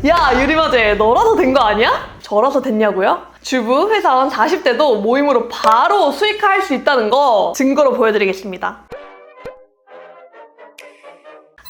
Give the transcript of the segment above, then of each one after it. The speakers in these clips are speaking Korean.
야 유리마제, 너라서 된 거 아니야? 저라서 됐냐고요? 주부, 회사원, 40대도 모임으로 바로 수익화할 수 있다는 거 증거로 보여드리겠습니다.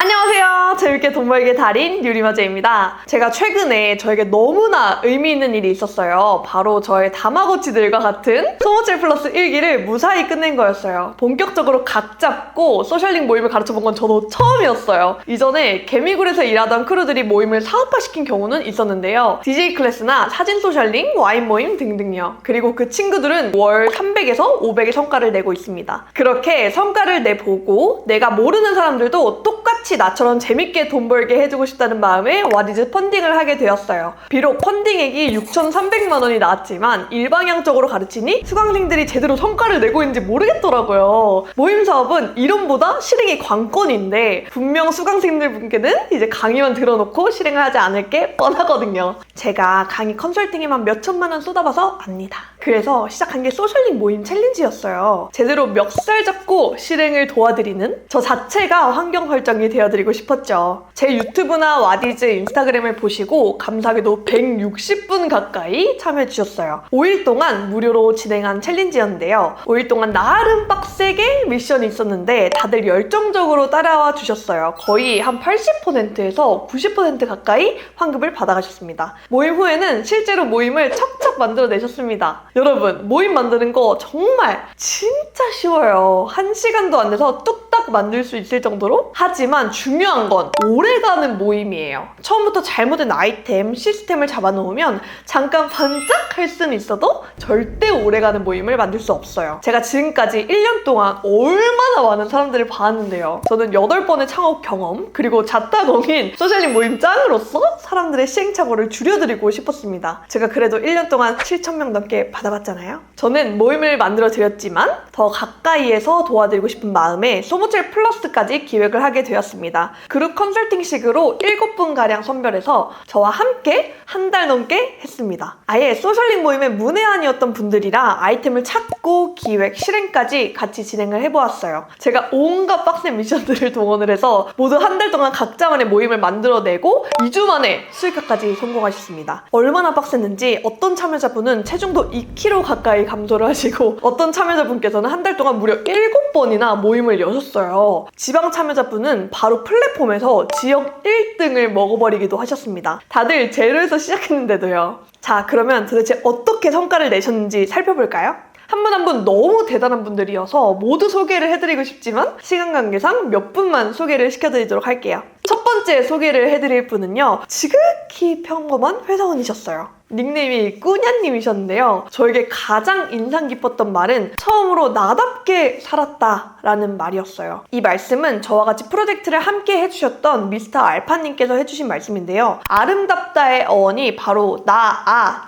안녕하세요. 재밌게 돈 벌기의 달인 유리마제입니다. 제가 최근에 저에게 너무나 의미 있는 일이 있었어요. 바로 저의 다마고치들과 같은 소모칠 플러스 1기를 무사히 끝낸 거였어요. 본격적으로 각 잡고 소셜링 모임을 가르쳐본 건 저도 처음이었어요. 이전에 개미굴에서 일하던 크루들이 모임을 사업화시킨 경우는 있었는데요. DJ 클래스나 사진 소셜링, 와인 모임 등등요. 그리고 그 친구들은 월 300에서 500의 성과를 내고 있습니다. 그렇게 성과를 내보고 내가 모르는 사람들도 똑같이 나처럼 재밌게 돈 벌게 해주고 싶다는 마음에 와디즈 펀딩을 하게 되었어요. 비록 펀딩액이 6,300만 원이 나왔지만 일방향적으로 가르치니 수강생들이 제대로 성과를 내고 있는지 모르겠더라고요. 모임 사업은 이론보다 실행이 관건인데 분명 수강생들분께는 이제 강의만 들어놓고 실행을 하지 않을 게 뻔하거든요. 제가 강의 컨설팅에만 몇 천만 원 쏟아봐서 압니다. 그래서 시작한 게 소셜링 모임 챌린지였어요. 제대로 멱살 잡고 실행을 도와드리는 저 자체가 환경 설정이 되어드리고 싶었죠. 제 유튜브나 와디즈 인스타그램을 보시고 감사하게도 160분 가까이 참여해주셨어요. 5일 동안 무료로 진행한 챌린지였는데요. 5일 동안 나름 빡세게 미션이 있었는데 다들 열정적으로 따라와 주셨어요. 거의 한 80%에서 90% 가까이 환급을 받아가셨습니다. 모임 후에는 실제로 모임을 척척 만들어내셨습니다. 여러분, 모임 만드는 거 정말 진짜 쉬워요. 1시간도 안 돼서 뚝딱 만들 수 있을 정도로. 하지만 중요한 건 오래가는 모임이에요. 처음부터 잘못된 아이템, 시스템을 잡아놓으면 잠깐 반짝 할 수는 있어도 절대 오래가는 모임을 만들 수 없어요. 제가 지금까지 1년 동안 얼마나 많은 사람들을 봤는데요. 저는 8번의 창업 경험, 그리고 잣다공인 소셜링 모임 짱으로서 사람들의 시행착오를 줄여드리고 싶었습니다. 제가 그래도 1년 동안 7,000명 넘게 받아봤잖아요. 저는 모임을 만들어 드렸지만 더 가까이에서 도와드리고 싶은 마음에 소모칠 플러스까지 기획을 하게 되었습니다. 그룹 컨설팅식으로 7분가량 선별해서 저와 함께 한 달 넘게 했습니다. 아예 소셜링 모임의 문외한이었던 분들이라 아이템을 찾고 기획, 실행까지 같이 진행을 해보았어요. 제가 온갖 빡센 미션들을 동원을 해서 모두 한 달 동안 각자만의 모임을 만들어내고 2주 만에 수익화까지 성공하셨습니다. 얼마나 빡셌는지 어떤 참여자분은 체중도 2kg 가까이 감소를 하시고 어떤 참여자분께서는 한 달 동안 무려 7번이나 모임을 여셨어요. 지방 참여자분은 바로 플랫폼에서 지역 1등을 먹어버리기도 하셨습니다. 다들 제로에서 시작했는데도요. 자, 그러면 도대체 어떻게 성과를 내셨는지 살펴볼까요? 한 분 한 분 너무 대단한 분들이어서 모두 소개를 해드리고 싶지만 시간 관계상 몇 분만 소개를 시켜드리도록 할게요. 첫 번째 소개를 해드릴 분은요, 지극히 평범한 회사원이셨어요. 닉네임이 꾸냐님이셨는데요. 저에게 가장 인상 깊었던 말은 처음으로 나답게 살았다라는 말이었어요. 이 말씀은 저와 같이 프로젝트를 함께 해주셨던 미스터 알파님께서 해주신 말씀인데요. 아름답다의 어원이 바로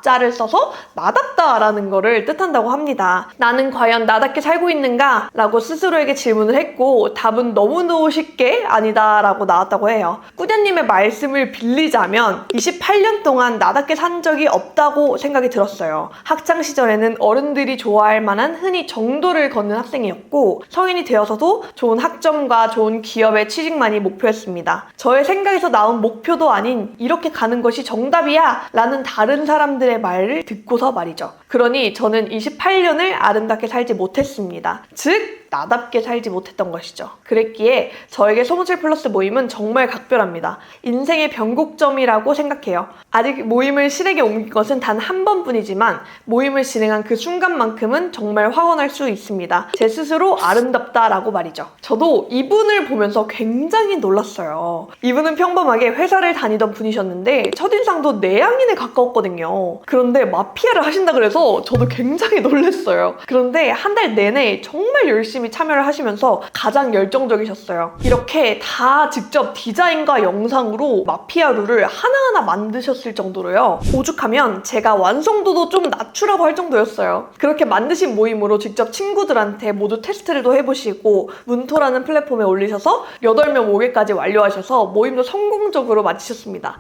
자를 써서 나답다라는 거를 뜻한다고 합니다. 나는 과연 나답게 살고 있는가? 라고 스스로에게 질문을 했고 답은 너무너무 쉽게 아니다 라고 나왔다고 해요. 꾸냐님의 말씀을 빌리자면 28년 동안 나답게 산 적이 없다고 생각이 들었어요. 학창시절에는 어른들이 좋아할 만한 흔히 정도를 걷는 학생이었고 성인이 되어서도 좋은 학점과 좋은 기업의 취직만이 목표였습니다. 저의 생각에서 나온 목표도 아닌 이렇게 가는 것이 정답이야 라는 다른 사람들의 말을 듣고서 말이죠. 그러니 저는 28년을 아름답게 살지 못했습니다. 즉 나답게 살지 못했던 것이죠. 그랬기에 저에게 소모칠 플러스 모임은 정말 각별합니다. 인생의 변곡점이라고 생각해요. 아직 모임을 실행에 옮긴 것은 단 한 번뿐이지만 모임을 진행한 그 순간만큼은 정말 확언할 수 있습니다. 제 스스로 아름답다라고 말이죠. 저도 이분을 보면서 굉장히 놀랐어요. 이분은 평범하게 회사를 다니던 분이셨는데 첫인상도 내향인에 가까웠거든요. 그런데 마피아를 하신다 그래서 저도 굉장히 놀랐어요. 그런데 한 달 내내 정말 열심히 참여를 하시면서 가장 열정적이셨어요. 이렇게 다 직접 디자인과 영상으로 마피아 룰을 하나하나 만드셨을 정도로요. 오죽하면 제가 완성도도 좀 낮추라고 할 정도였어요. 그렇게 만드신 모임으로 직접 친구들한테 모두 테스트를 해보시고 문토라는 플랫폼에 올리셔서 8명 모개까지 완료하셔서 모임도 성공적으로 마치셨습니다.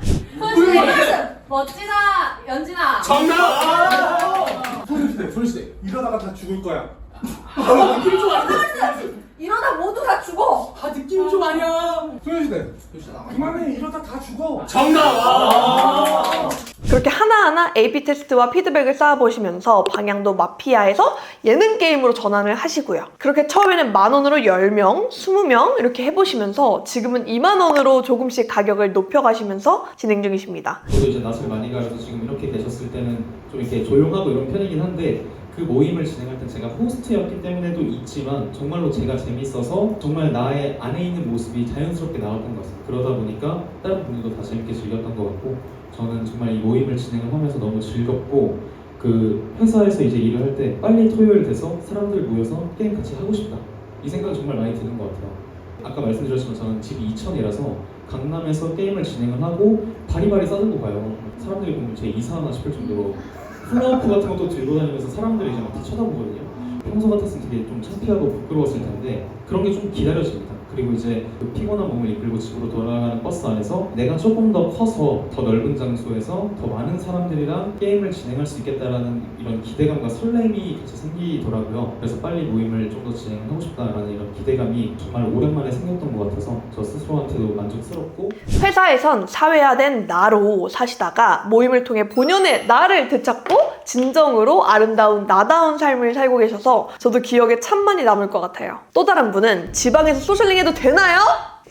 멋지다, 연진아. 정답! 소리시대. 이러다가 다 죽을 거야. 느낌 좀 아니야. 이러다 모두 다 죽어. 느낌 좀 아니야. 소리시대. 그만해. 이러다 다 죽어. 정답! 하나하나 AP 테스트와 피드백을 쌓아보시면서 방향도 마피아에서 예능 게임으로 전환을 하시고요. 그렇게 처음에는 10,000원으로 10명, 20명 이렇게 해보시면서 지금은 20,000원으로 조금씩 가격을 높여가시면서 진행 중이십니다. 저도 이제 낯을 많이 가려서 지금 이렇게 되셨을 때는 좀 이렇게 조용하고 이런 편이긴 한데 그 모임을 진행할 때 제가 호스트였기 때문에도 있지만 정말로 제가 재밌어서 정말 나의 안에 있는 모습이 자연스럽게 나왔던 것 같아요. 그러다 보니까 다른 분들도 다 재밌게 즐겼던 것 같고 저는 정말 이 모임을 진행을 하면서 너무 즐겁고 그 회사에서 이제 일을 할 때 빨리 토요일 돼서 사람들 모여서 게임 같이 하고 싶다 이 생각이 정말 많이 드는 것 같아요. 아까 말씀드렸지만 저는 집이 이천이라서 강남에서 게임을 진행을 하고 바리바리 싸들고 가요. 사람들이 보면 제 이상하나 싶을 정도로 플라워프 같은 것도 들고 다니면서 사람들이 이제 막 다 쳐다보거든요. 평소 같았으면 되게 좀 창피하고 부끄러웠을 텐데 그런 게 좀 기다려집니다. 그리고 이제 그 피곤한 몸을 이끌고 집으로 돌아가는 버스 안에서 내가 조금 더 커서 더 넓은 장소에서 더 많은 사람들이랑 게임을 진행할 수 있겠다라는 이런 기대감과 설렘이 같이 생기더라고요. 그래서 빨리 모임을 좀 더 진행하고 싶다라는 이런 기대감이 정말 오랜만에 생겼던 것 같아서 저 스스로한테도 만족스럽고 회사에선 사회화된 나로 사시다가 모임을 통해 본연의 나를 되찾고 진정으로 아름다운 나다운 삶을 살고 계셔서 저도 기억에 참 많이 남을 것 같아요. 또 다른 분은 지방에서 소셜링 해도 되나요?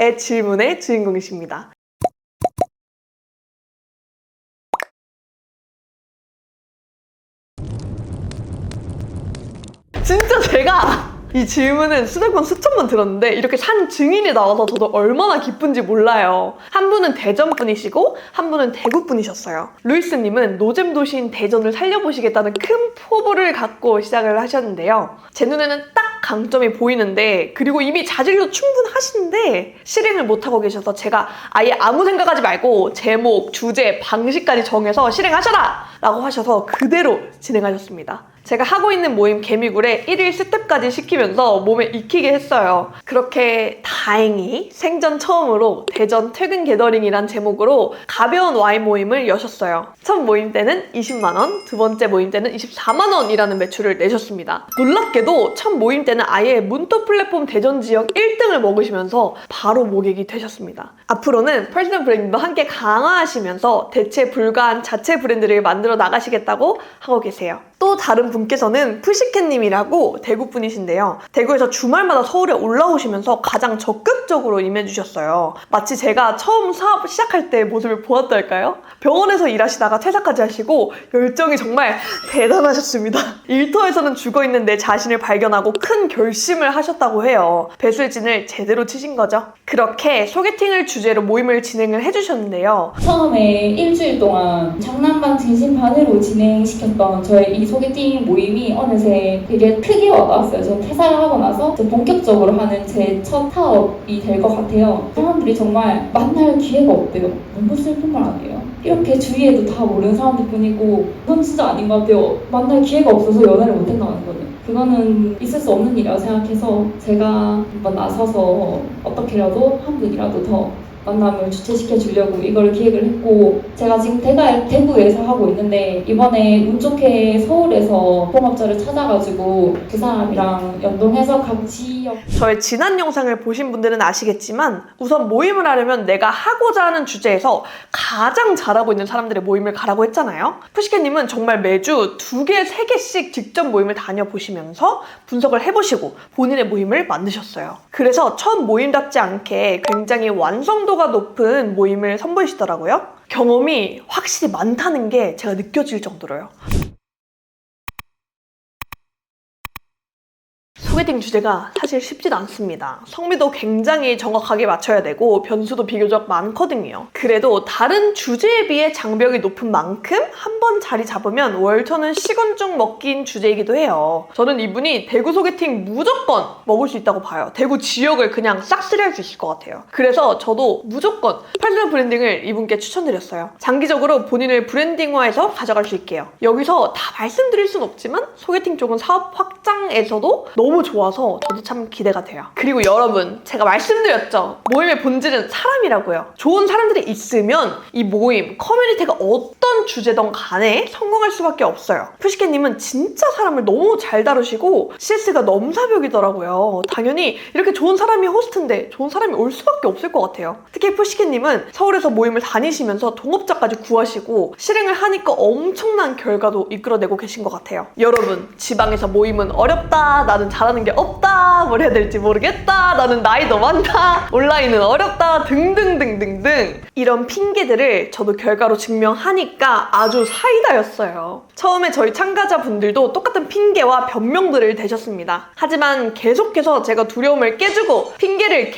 의 질문의 주인공이십니다. 진짜 제가 이 질문은 수백 번 수천 번 들었는데 이렇게 산 증인이 나와서 저도 얼마나 기쁜지 몰라요. 한 분은 대전 분이시고 한 분은 대구 분이셨어요. 루이스님은 노잼 도시인 대전을 살려보시겠다는 큰 포부를 갖고 시작을 하셨는데요. 제 눈에는 딱 강점이 보이는데 그리고 이미 자질도 충분하신데 실행을 못하고 계셔서 제가 아예 아무 생각하지 말고 제목, 주제, 방식까지 정해서 실행하셔라! 라고 하셔서 그대로 진행하셨습니다. 제가 하고 있는 모임 개미굴에 1일 스텝까지 시키면서 몸에 익히게 했어요. 그렇게 다행히 생전 처음으로 대전 퇴근 게더링이란 제목으로 가벼운 와인 모임을 여셨어요. 첫 모임 때는 20만원, 두 번째 모임 때는 24만원이라는 매출을 내셨습니다. 놀랍게도 첫 모임 때는 아예 문토 플랫폼 대전 지역 1등을 먹으시면서 바로 모객이 되셨습니다. 앞으로는 퍼스널 브랜딩도 함께 강화하시면서 대체 불가한 자체 브랜드를 만들어 나가시겠다고 하고 계세요. 또 다른 분께서는 푸시캣님이라고 대구 분이신데요. 대구에서 주말마다 서울에 올라오시면서 가장 적극적으로 임해주셨어요. 마치 제가 처음 사업 시작할 때 모습을 보았달까요? 병원에서 일하시다가 퇴사까지 하시고 열정이 정말 대단하셨습니다. 일터에서는 죽어있는 내 자신을 발견하고 큰 결심을 하셨다고 해요. 배술진을 제대로 치신 거죠. 그렇게 소개팅을 주제로 모임을 진행을 해주셨는데요. 처음에 일주일 동안 장난반 진심반으로 진행시켰던 저의 이 소개팅 모임이 어느새 되게 크게 와닿았어요. 제가 퇴사를 하고 나서 본격적으로 하는 제 첫 사업이 될 것 같아요. 사람들이 정말 만날 기회가 없대요. 너무 슬픈 말 아니에요? 이렇게 주위에도 다 모르는 사람들 뿐이고 그건 진짜 아닌 것 같아요. 만날 기회가 없어서 연애를 못했다는 거는. 그거는 있을 수 없는 일이라고 생각해서 제가 한번 나서서 어떻게라도 한 분이라도 더 만남을 주최시켜 주려고 이걸 기획을 했고 제가 지금 대구에서 하고 있는데 이번에 운 좋게 서울에서 동업자를 찾아가지고 그 사람이랑 연동해서 각 지역 저의 지난 영상을 보신 분들은 아시겠지만 우선 모임을 하려면 내가 하고자 하는 주제에서 가장 잘하고 있는 사람들의 모임을 가라고 했잖아요. 푸시캣님은 정말 매주 2개, 3개씩 직접 모임을 다녀보시면서 분석을 해보시고 본인의 모임을 만드셨어요. 그래서 첫 모임답지 않게 굉장히 완성도가 높은 모임을 선보이시더라고요. 경험이 확실히 많다는 게 제가 느껴질 정도로요. 소개팅 주제가 사실 쉽지도 않습니다. 성비도 굉장히 정확하게 맞춰야 되고 변수도 비교적 많거든요. 그래도 다른 주제에 비해 장벽이 높은 만큼 한 번 자리 잡으면 월초는 시건쭉 먹긴 주제이기도 해요. 저는 이분이 대구 소개팅 무조건 먹을 수 있다고 봐요. 대구 지역을 그냥 싹쓸이할 수 있을 것 같아요. 그래서 저도 무조건 퍼스널 브랜딩을 이분께 추천드렸어요. 장기적으로 본인을 브랜딩화해서 가져갈 수 있게요. 여기서 다 말씀드릴 순 없지만 소개팅 쪽은 사업 확장에서도 너무 좋아서 저도 참 기대가 돼요. 그리고 여러분, 제가 말씀드렸죠. 모임의 본질은 사람이라고요. 좋은 사람들이 있으면 이 모임, 커뮤니티가 어떤 주제든 간에 성공할 수밖에 없어요. 푸시켓님은 진짜 사람을 너무 잘 다루시고 CS가 넘사벽이더라고요. 당연히 이렇게 좋은 사람이 호스트인데 좋은 사람이 올 수밖에 없을 것 같아요. 특히 푸시켓님은 서울에서 모임을 다니시면서 동업자까지 구하시고 실행을 하니까 엄청난 결과도 이끌어내고 계신 것 같아요. 여러분, 지방에서 모임은 어렵다, 나는 잘하는 게 없다, 뭘 해야 될지 모르겠다, 나는 나이도 많다, 온라인은 어렵다, 등등등등등 이런 핑계들을 저도 결과로 증명하니까 아주 사이다였어요. 처음에 저희 참가자분들도 똑같은 핑계와 변명들을 대셨습니다. 하지만 계속해서 제가 두려움을 깨주고 핑계를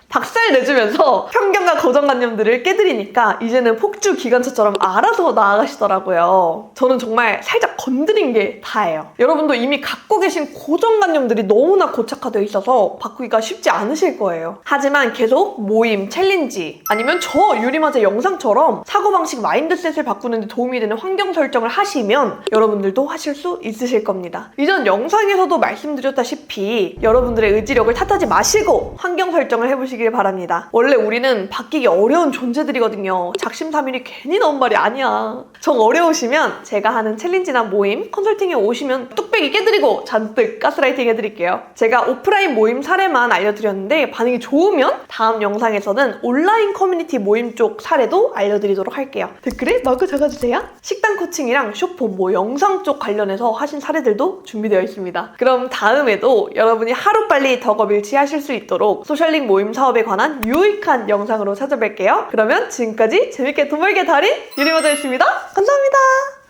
박살 내주면서 편견과 고정관념들을 깨드리니까 이제는 폭주 기관차처럼 알아서 나아가시더라고요. 저는 정말 살짝 건드린 게 다예요. 여러분도 이미 갖고 계신 고정관념들이 너무나 고착화되어 있어서 바꾸기가 쉽지 않으실 거예요. 하지만 계속 모임, 챌린지 아니면 저 유리마제 영상처럼 사고방식 마인드셋을 바꾸는 데 도움이 되는 환경 설정을 하시면 여러분들도 하실 수 있으실 겁니다. 이전 영상에서도 말씀드렸다시피 여러분들의 의지력을 탓하지 마시고 환경 설정을 해보시길 바랍니다. 원래 우리는 바뀌기 어려운 존재들이거든요. 작심삼일이 괜히 나온 말이 아니야. 정 어려우시면 제가 하는 챌린지나 모임, 컨설팅에 오시면 뚝배기 깨드리고 잔뜩 가스라이팅 해드릴게요. 제가 오프라인 모임 사례만 알려드렸는데 반응이 좋으면 다음 영상에서는 온라인 커뮤니티 모임 쪽 사례도 알려드리도록 할게요. 댓글에 마구 적어주세요. 식단 코칭이랑 쇼폼, 영상 쪽 관련해서 하신 사례들도 준비되어 있습니다. 그럼 다음에도 여러분이 하루빨리 덕업일치 하실 수 있도록 소셜링 모임 사업에 관한 유익한 영상으로 찾아뵐게요. 그러면 지금까지 재밌게 돈 벌게 달인 유리모자였습니다. 감사합니다.